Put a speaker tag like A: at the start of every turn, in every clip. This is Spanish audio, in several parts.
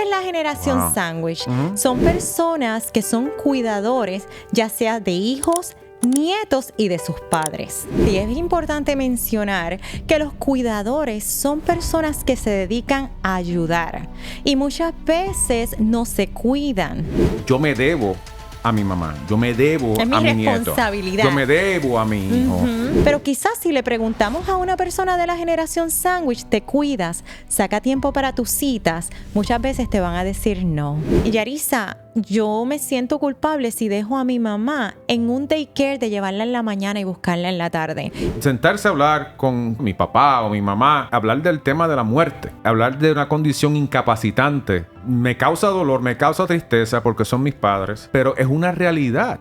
A: es la generación
B: Wow.
A: sándwich? Son personas que son cuidadores, ya sea de hijos, nietos y de sus padres. Y es importante mencionar que los cuidadores son personas que se dedican a ayudar y muchas veces no se cuidan.
B: Yo me debo a mi mamá, yo me debo
A: Es mi
B: a mi nieto,
A: responsabilidad.
B: yo me debo a mi hijo.
A: Pero quizás si le preguntamos a una persona de la generación sándwich, te cuidas, saca tiempo para tus citas, muchas veces te van a decir no. Y Yarisa, yo me siento culpable si dejo a mi mamá en un daycare de llevarla en la mañana y buscarla en la tarde.
B: Sentarse a hablar con mi papá o mi mamá, hablar del tema de la muerte, hablar de una condición incapacitante, me causa dolor, me causa tristeza porque son mis padres, pero es una realidad.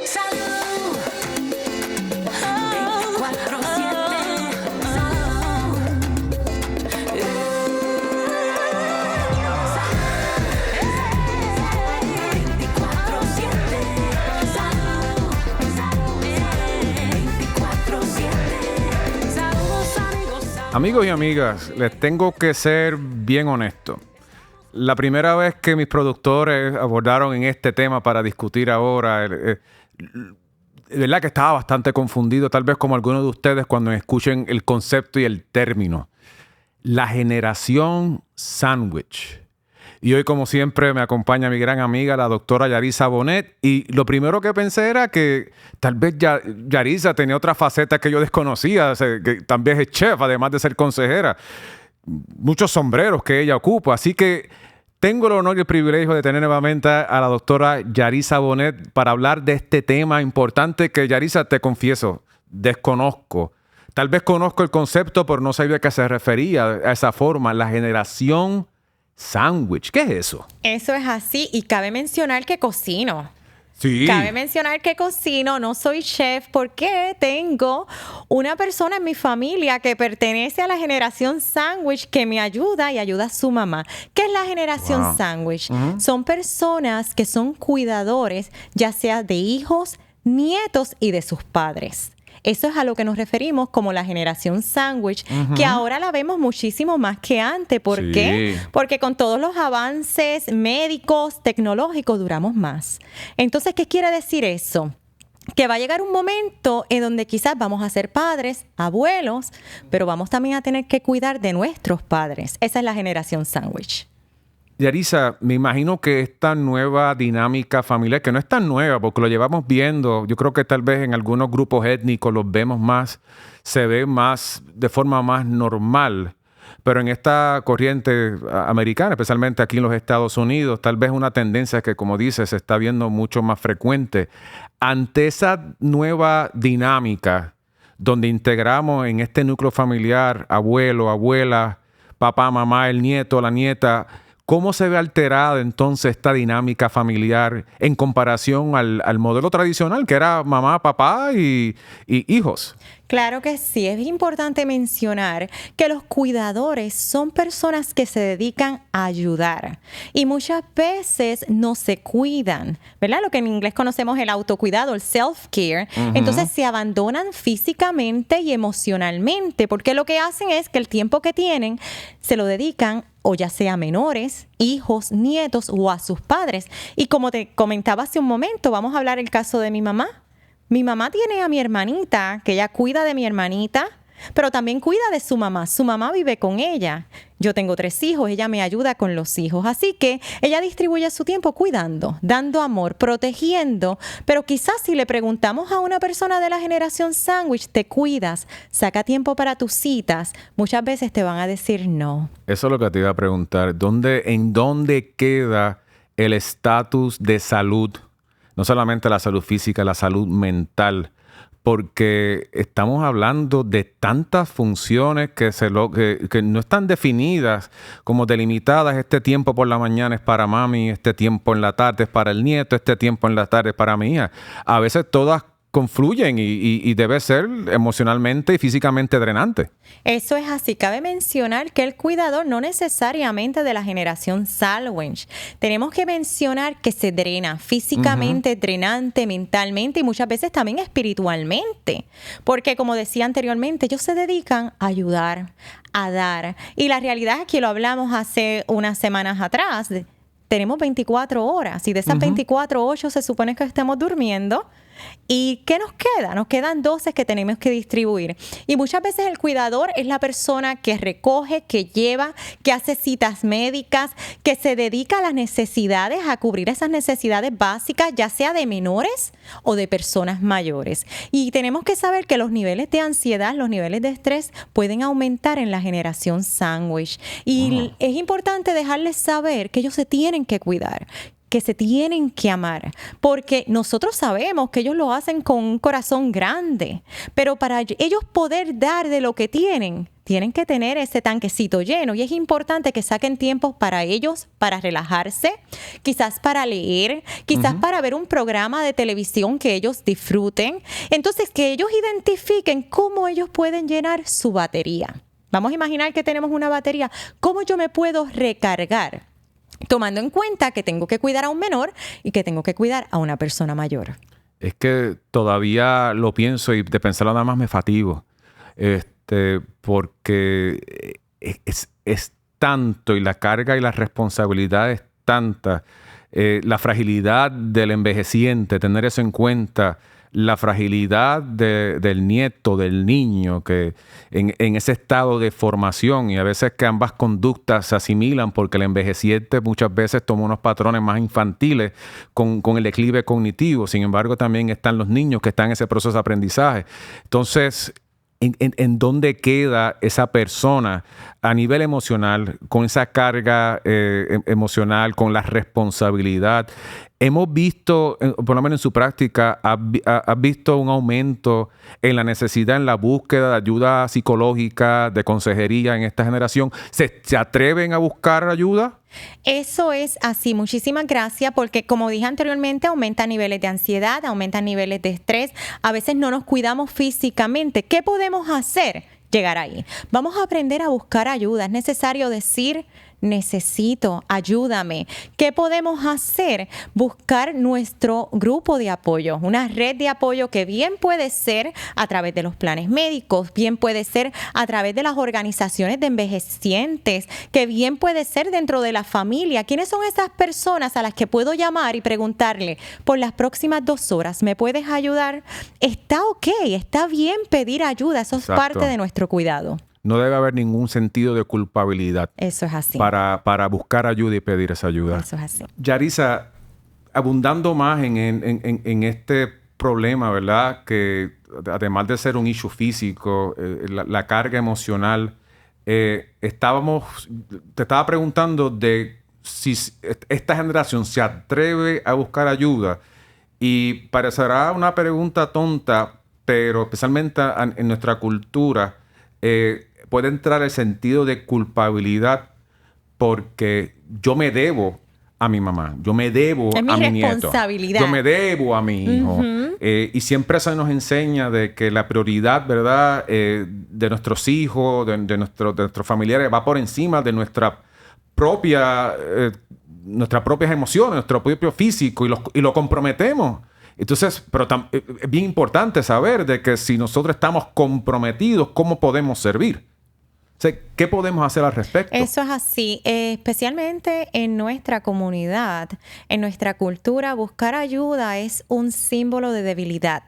C: Salud 24/7.
B: Amigos y amigas, les tengo que ser bien honesto. La primera vez que mis productores abordaron en este tema para discutir ahora, de verdad que estaba bastante confundido, tal vez como algunos de ustedes cuando escuchen el concepto y el término. La generación sándwich. Y hoy, como siempre, me acompaña mi gran amiga, la doctora Yarisa Bonet. Y lo primero que pensé era que tal vez Yarisa tenía otra faceta que yo desconocía, o sea, que también es chef, además de ser consejera. Muchos sombreros que ella ocupa. Así que tengo el honor y el privilegio de tener nuevamente a la doctora Yarisa Bonet para hablar de este tema importante que, Yarisa, te confieso, desconozco. Tal vez conozco el concepto, pero no sabía a qué se refería a esa forma, la generación sándwich. ¿Qué es eso?
A: Eso es así y cabe mencionar que cocino.
B: Sí.
A: Cabe mencionar que cocino, no soy chef porque tengo una persona en mi familia que pertenece a la generación sándwich que me ayuda y ayuda a su mamá. ¿Qué es la generación
B: Wow.
A: sándwich? Son personas que son cuidadores, ya sea de hijos, nietos y de sus padres. Eso es a lo que nos referimos como la generación sándwich, que ahora la vemos muchísimo más que antes. ¿Por
B: Sí.
A: qué? Porque con todos los avances médicos, tecnológicos, duramos más. Entonces, ¿qué quiere decir eso? Que va a llegar un momento en donde quizás vamos a ser padres, abuelos, pero vamos también a tener que cuidar de nuestros padres. Esa es la generación sándwich.
B: Yarisa, me imagino que esta nueva dinámica familiar, que no es tan nueva porque lo llevamos viendo, yo creo que tal vez en algunos grupos étnicos los vemos más, se ve más de forma más normal, pero en esta corriente americana, especialmente aquí en los Estados Unidos, tal vez una tendencia que, como dices, se está viendo mucho más frecuente. Ante esa nueva dinámica donde integramos en este núcleo familiar abuelo, abuela, papá, mamá, el nieto, la nieta, ¿cómo se ve alterada entonces esta dinámica familiar en comparación al modelo tradicional que era mamá, papá y hijos?
A: Claro que sí, es importante mencionar que los cuidadores son personas que se dedican a ayudar y muchas veces no se cuidan, ¿verdad? Lo que en inglés conocemos el autocuidado, el self-care. Entonces se abandonan físicamente y emocionalmente porque lo que hacen es que el tiempo que tienen se lo dedican o ya sea a menores, hijos, nietos o a sus padres. Y como te comentaba hace un momento, vamos a hablar el caso de mi mamá. Mi mamá tiene a mi hermanita, que ella cuida de mi hermanita, pero también cuida de su mamá. Su mamá vive con ella. Yo tengo 3 hijos, ella me ayuda con los hijos. Así que ella distribuye su tiempo cuidando, dando amor, protegiendo. Pero quizás si le preguntamos a una persona de la generación sándwich, te cuidas, saca tiempo para tus citas, muchas veces te van a decir no.
B: Eso es lo que te iba a preguntar. ¿En dónde queda el estatus de salud? No solamente la salud física, la salud mental. Porque estamos hablando de tantas funciones que no están definidas como delimitadas. Este tiempo por la mañana es para mami, este tiempo en la tarde es para el nieto, este tiempo en la tarde es para mi hija. A veces todas confluyen y debe ser emocionalmente y físicamente drenante.
A: Eso es así. Cabe mencionar que el cuidador no necesariamente de la generación sandwich. Tenemos que mencionar que se drena físicamente, drenante, mentalmente y muchas veces también espiritualmente. Porque como decía anteriormente, ellos se dedican a ayudar, a dar. Y la realidad es que lo hablamos hace unas semanas atrás. Tenemos 24 horas y de esas 24, 8 se supone que estemos durmiendo. ¿Y qué nos queda? Nos quedan 12 que tenemos que distribuir. Y muchas veces el cuidador es la persona que recoge, que lleva, que hace citas médicas, que se dedica a las necesidades, a cubrir esas necesidades básicas, ya sea de menores o de personas mayores. Y tenemos que saber que los niveles de ansiedad, los niveles de estrés pueden aumentar en la generación sandwich. Y es importante dejarles saber que ellos se tienen que cuidar, que se tienen que amar, porque nosotros sabemos que ellos lo hacen con un corazón grande, pero para ellos poder dar de lo que tienen que tener ese tanquecito lleno y es importante que saquen tiempos para ellos, para relajarse, quizás para leer, quizás para ver un programa de televisión que ellos disfruten. Entonces, que ellos identifiquen cómo ellos pueden llenar su batería. Vamos a imaginar que tenemos una batería. ¿Cómo yo me puedo recargar? Tomando en cuenta que tengo que cuidar a un menor y que tengo que cuidar a una persona mayor.
B: Es que todavía lo pienso y de pensarlo nada más me fatigo. Porque es tanto y la carga y la responsabilidad es tanta. La fragilidad del envejeciente, tener eso en cuenta. La fragilidad del nieto, del niño, que en ese estado de formación y a veces que ambas conductas se asimilan porque el envejeciente muchas veces toma unos patrones más infantiles con el declive cognitivo. Sin embargo, también están los niños que están en ese proceso de aprendizaje. Entonces, ¿en dónde queda esa persona a nivel emocional, con esa carga emocional, con la responsabilidad? Hemos visto, por lo menos en su práctica, ¿has visto un aumento en la necesidad, en la búsqueda de ayuda psicológica, de consejería en esta generación? ¿Se atreven a buscar ayuda?
A: Eso es así. Muchísimas gracias porque, como dije anteriormente, aumenta niveles de ansiedad, aumenta niveles de estrés. A veces no nos cuidamos físicamente. ¿Qué podemos hacer? Llegar ahí. Vamos a aprender a buscar ayuda. Es necesario decir: necesito, ayúdame. ¿Qué podemos hacer? Buscar nuestro grupo de apoyo, una red de apoyo que bien puede ser a través de los planes médicos, bien puede ser a través de las organizaciones de envejecientes, que bien puede ser dentro de la familia. ¿Quiénes son esas personas a las que puedo llamar y preguntarle: por las próximas 2 horas, ¿me puedes ayudar? Está ok, está bien pedir ayuda. Eso es parte de nuestro cuidado.
B: No debe haber ningún sentido de culpabilidad.
A: Eso es así.
B: Para buscar ayuda y pedir esa ayuda.
A: Eso es así.
B: Yarisa, abundando más en este problema, ¿verdad? Que además de ser un issue físico, la carga emocional, te estaba preguntando de si esta generación se atreve a buscar ayuda. Y parecerá una pregunta tonta, pero especialmente en nuestra cultura, puede entrar el sentido de culpabilidad porque yo me debo a mi mamá, yo me debo a mi nieto, yo me debo a mi hijo. Y siempre se nos enseña de que la prioridad, ¿verdad?, de nuestros hijos, de nuestros familiares, va por encima de nuestras propias emociones, nuestro propio físico, y lo comprometemos. Entonces, pero es bien importante saber de que si nosotros estamos comprometidos, ¿cómo podemos servir? O sea, ¿qué podemos hacer al respecto?
A: Eso es así, especialmente en nuestra comunidad, en nuestra cultura, buscar ayuda es un símbolo de debilidad.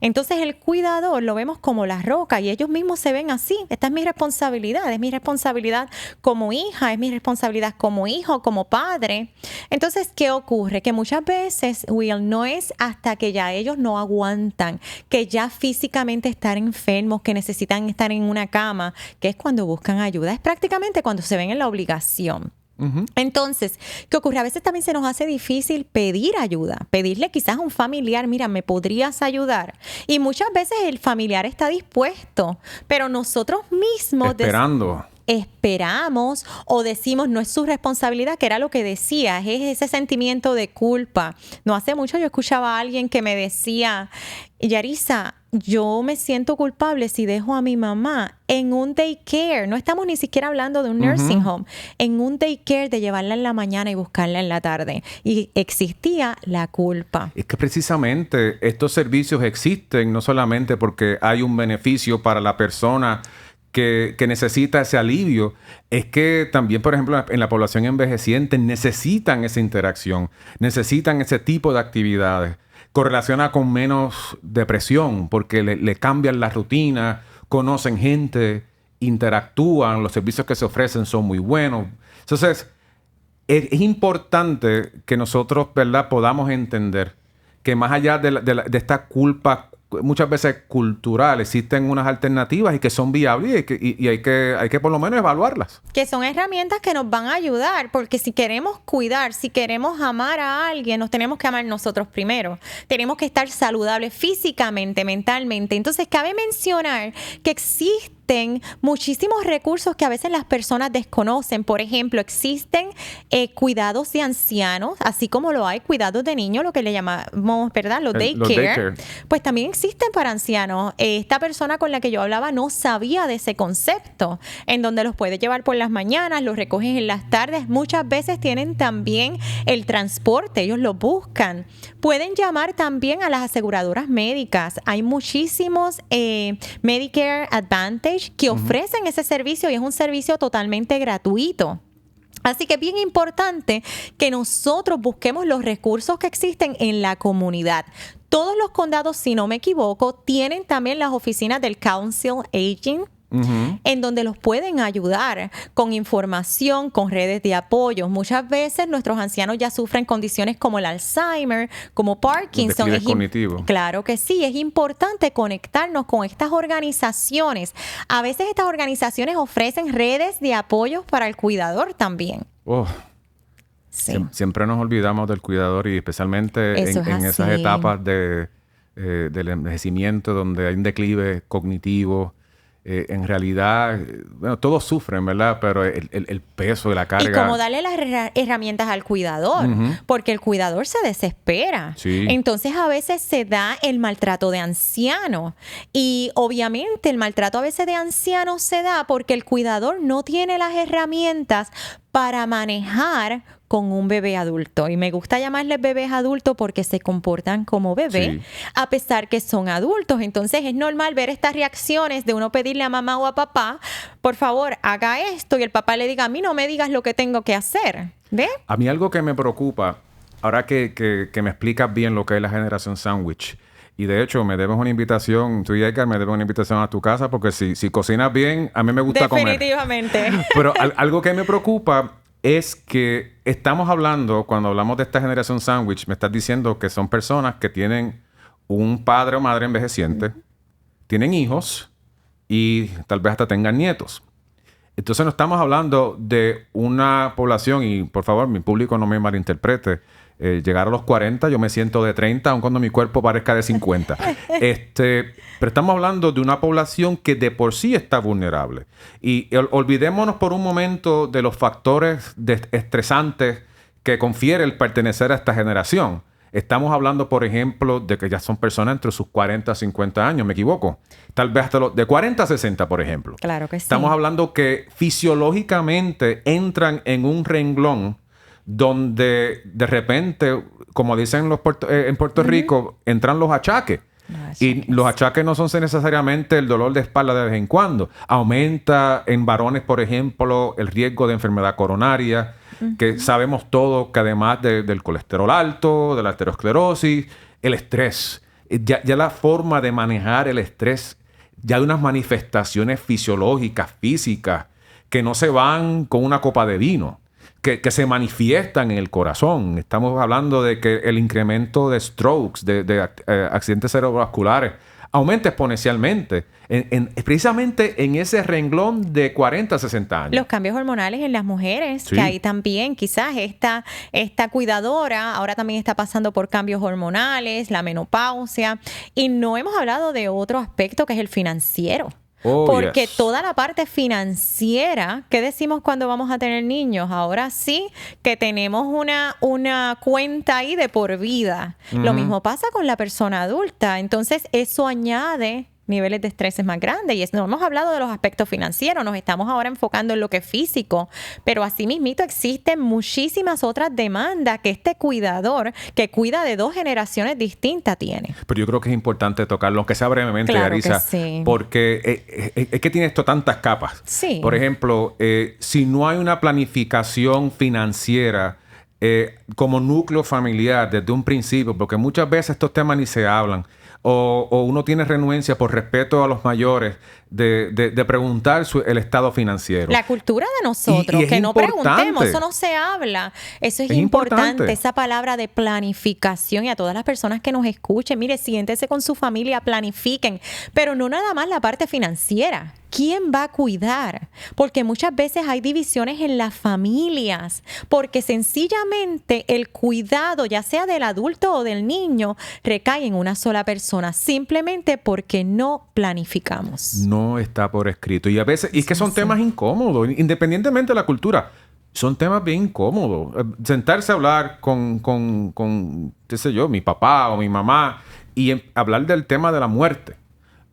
A: Entonces el cuidador lo vemos como la roca y ellos mismos se ven así. Esta es mi responsabilidad como hija, es mi responsabilidad como hijo, como padre. Entonces, ¿qué ocurre? Que muchas veces, Will, no es hasta que ya ellos no aguantan, que ya físicamente están enfermos, que necesitan estar en una cama, que es cuando buscan ayuda. Es prácticamente cuando se ven en la obligación. Entonces, ¿qué ocurre? A veces también se nos hace difícil pedir ayuda, pedirle quizás a un familiar: mira, ¿me podrías ayudar? Y muchas veces el familiar está dispuesto, pero nosotros mismos... esperamos o decimos no es su responsabilidad, que era lo que decías, es ese sentimiento de culpa. No hace mucho yo escuchaba a alguien que me decía, Yarisa, yo me siento culpable si dejo a mi mamá en un daycare. No estamos ni siquiera hablando de un nursing home. En un daycare de llevarla en la mañana y buscarla en la tarde. Y existía la culpa.
B: Es que precisamente estos servicios existen no solamente porque hay un beneficio para la persona que necesita ese alivio, es que también, por ejemplo, en la población envejeciente necesitan esa interacción, necesitan ese tipo de actividades. Correlaciona con menos depresión porque le cambian la rutina, conocen gente, interactúan, los servicios que se ofrecen son muy buenos. Entonces, es importante que nosotros, ¿verdad?, podamos entender que más allá de esta culpa muchas veces cultural, existen unas alternativas y que son viables y hay que por lo menos evaluarlas.
A: Que son herramientas que nos van a ayudar, porque si queremos cuidar, si queremos amar a alguien, nos tenemos que amar nosotros primero. Tenemos que estar saludables físicamente, mentalmente. Entonces, cabe mencionar que existen muchísimos recursos que a veces las personas desconocen. Por ejemplo, existen cuidados de ancianos, así como lo hay cuidados de niños, lo que le llamamos, ¿verdad? Los daycare. Pues también existen para ancianos. Esta persona con la que yo hablaba no sabía de ese concepto, en donde los puedes llevar por las mañanas, los recoges en las tardes. Muchas veces tienen también el transporte, ellos lo buscan. Pueden llamar también a las aseguradoras médicas. Hay muchísimos Medicare Advantage que ofrecen ese servicio y es un servicio totalmente gratuito. Así que es bien importante que nosotros busquemos los recursos que existen en la comunidad. Todos los condados, si no me equivoco, tienen también las oficinas del Council Aging, en donde los pueden ayudar con información, con redes de apoyo. Muchas veces nuestros ancianos ya sufren condiciones como el Alzheimer, como Parkinson.
B: Declive cognitivo.
A: Claro que sí, es importante conectarnos con estas organizaciones. A veces estas organizaciones ofrecen redes de apoyo para el cuidador también.
B: Oh.
A: Sí.
B: Siempre nos olvidamos del cuidador y especialmente en esas etapas del envejecimiento donde hay un declive cognitivo. En realidad, bueno, todos sufren, ¿verdad? Pero el peso de la carga...
A: Y como darle las herramientas al cuidador, porque el cuidador se desespera.
B: Sí.
A: Entonces, a veces se da el maltrato de anciano. Y obviamente el maltrato a veces de ancianos se da porque el cuidador no tiene las herramientas para manejar con un bebé adulto. Y me gusta llamarles bebés adultos porque se comportan como bebés, a pesar que son adultos. Entonces es normal ver estas reacciones de uno pedirle a mamá o a papá, por favor, haga esto, y el papá le diga, a mí no me digas lo que tengo que hacer. ¿Ve?
B: A mí algo que me preocupa, ahora que me explicas bien lo que es la generación sándwich, y de hecho me debes una invitación, tú y Edgar me debes una invitación a tu casa, porque si cocinas bien, a mí me gusta comer.
A: Definitivamente.
B: Pero algo que me preocupa es que estamos hablando, cuando hablamos de esta generación sándwich, me estás diciendo que son personas que tienen un padre o madre envejeciente, tienen hijos y tal vez hasta tengan nietos. Entonces no estamos hablando de una población, y por favor, mi público no me malinterprete, llegar a los 40, yo me siento de 30, aun cuando mi cuerpo parezca de 50. Pero estamos hablando de una población que de por sí está vulnerable. Y olvidémonos por un momento de los factores estresantes que confiere el pertenecer a esta generación. Estamos hablando, por ejemplo, de que ya son personas entre sus 40 a 50 años, ¿me equivoco? Tal vez hasta de 40 a 60, por ejemplo.
A: Claro que sí.
B: Estamos hablando que fisiológicamente entran en un renglón donde de repente, como dicen en Puerto Rico, entran los achaques. Y los achaques no son necesariamente el dolor de espalda de vez en cuando. Aumenta en varones, por ejemplo, el riesgo de enfermedad coronaria, que sabemos todos que además del colesterol alto, de la aterosclerosis, el estrés. Ya la forma de manejar el estrés, ya hay unas manifestaciones fisiológicas, físicas, que no se van con una copa de vino, que se manifiestan en el corazón. Estamos hablando de que el incremento de strokes, de accidentes cerebrovasculares, aumenta exponencialmente, precisamente en ese renglón de 40 a 60 años.
A: Los cambios hormonales en las mujeres,
B: Sí.
A: que ahí también quizás esta cuidadora ahora también está pasando por cambios hormonales, la menopausia, y no hemos hablado de otro aspecto que es el financiero. porque
B: yes.
A: toda la parte financiera, ¿qué decimos cuando vamos a tener niños? Ahora sí que tenemos una cuenta ahí de por vida. Lo mismo pasa con la persona adulta. Entonces, eso añade niveles de estrés más grandes. Y no hemos hablado de los aspectos financieros, nos estamos ahora enfocando en lo que es físico, pero asimismo existen muchísimas otras demandas que este cuidador que cuida de 2 generaciones distintas tiene.
B: Pero yo creo que es importante tocarlo, aunque sea brevemente,
A: Claro
B: Yarisa,
A: que sí.
B: porque es que tiene esto tantas capas.
A: Sí.
B: Por ejemplo, si no hay una planificación financiera como núcleo familiar desde un principio, porque muchas veces estos temas ni se hablan, o uno tiene renuencia por respeto a los mayores de preguntar el estado financiero.
A: La cultura de nosotros,
B: Y es
A: que no
B: importante.
A: preguntemos, eso no se habla. Eso es importante, esa palabra de planificación. Y a todas las personas que nos escuchen, mire, siéntese con su familia, planifiquen, pero no nada más la parte financiera. ¿Quién va a cuidar? Porque muchas veces hay divisiones en las familias, porque sencillamente el cuidado, ya sea del adulto o del niño, recae en una sola persona, simplemente porque no planificamos.
B: No está por escrito. Y a veces, y es que son temas incómodos, independientemente de la cultura. Son temas bien incómodos. Sentarse a hablar con qué sé yo, mi papá o mi mamá y hablar del tema de la muerte.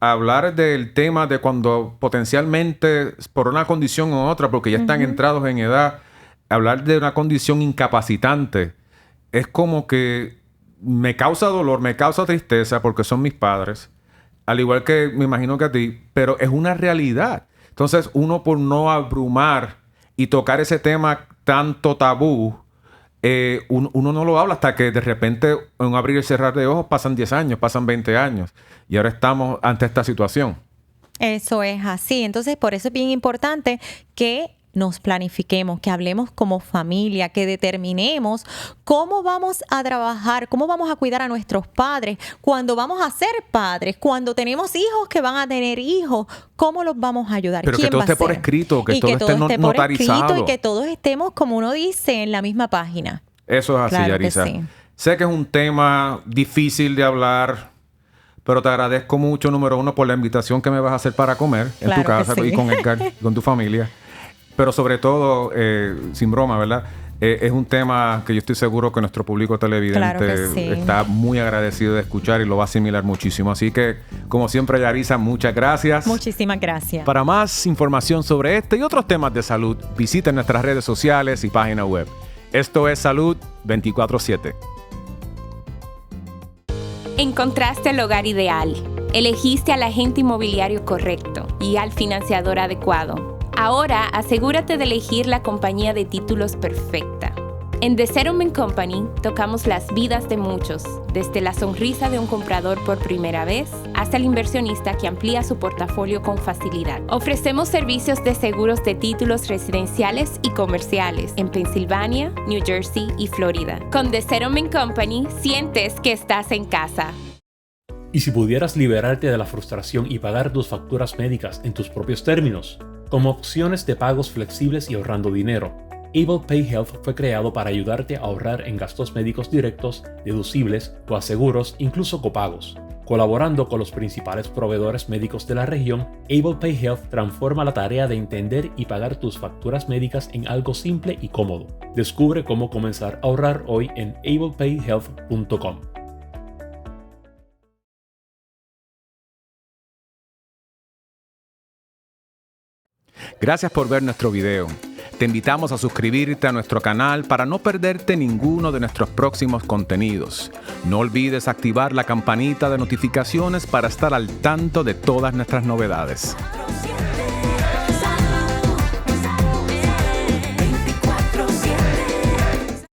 B: Hablar del tema de cuando potencialmente, por una condición u otra, porque ya están entrados en edad, hablar de una condición incapacitante es como que me causa dolor, me causa tristeza porque son mis padres, al igual que me imagino que a ti, pero es una realidad. Entonces, uno por no abrumar y tocar ese tema tanto tabú, uno no lo habla hasta que de repente en un abrir y cerrar de ojos pasan 10 años, pasan 20 años y ahora estamos ante esta situación.
A: Eso es así. Entonces, por eso es bien importante que nos planifiquemos, que hablemos como familia, que determinemos cómo vamos a trabajar, cómo vamos a cuidar a nuestros padres, cuando vamos a ser padres, cuando tenemos hijos que van a tener hijos, cómo los vamos a ayudar.
B: Pero que todo esté por escrito, que todo esté notarizado.
A: Por escrito y que todos estemos, como uno dice, en la misma página.
B: Eso es así,
A: Claro que
B: Yarisa.
A: sí.
B: Sé que es un tema difícil de hablar, pero te agradezco mucho, número uno, por la invitación que me vas a hacer para comer en tu
A: Claro que
B: casa
A: sí.
B: y con Edgar, con tu familia. Pero sobre todo, sin broma, ¿verdad? Es un tema que yo estoy seguro que nuestro público televidente
A: Claro que sí.
B: está muy agradecido de escuchar y lo va a asimilar muchísimo. Así que, como siempre, Yarisa, muchas gracias.
A: Muchísimas gracias.
B: Para más información sobre este y otros temas de salud, visiten nuestras redes sociales y página web. Esto es Salud 24/7.
D: Encontraste el hogar ideal. Elegiste al agente inmobiliario correcto y al financiador adecuado. Ahora asegúrate de elegir la compañía de títulos perfecta. En The Settlement Company tocamos las vidas de muchos, desde la sonrisa de un comprador por primera vez hasta el inversionista que amplía su portafolio con facilidad. Ofrecemos servicios de seguros de títulos residenciales y comerciales en Pensilvania, New Jersey y Florida. Con The Settlement Company sientes que estás en casa.
E: ¿Y si pudieras liberarte de la frustración y pagar tus facturas médicas en tus propios términos? Como opciones de pagos flexibles y ahorrando dinero, Able Pay Health fue creado para ayudarte a ahorrar en gastos médicos directos, deducibles, coaseguros, incluso copagos. Colaborando con los principales proveedores médicos de la región, Able Pay Health transforma la tarea de entender y pagar tus facturas médicas en algo simple y cómodo. Descubre cómo comenzar a ahorrar hoy en ablepayhealth.com.
B: Gracias por ver nuestro video. Te invitamos a suscribirte a nuestro canal para no perderte ninguno de nuestros próximos contenidos. No olvides activar la campanita de notificaciones para estar al tanto de todas nuestras novedades.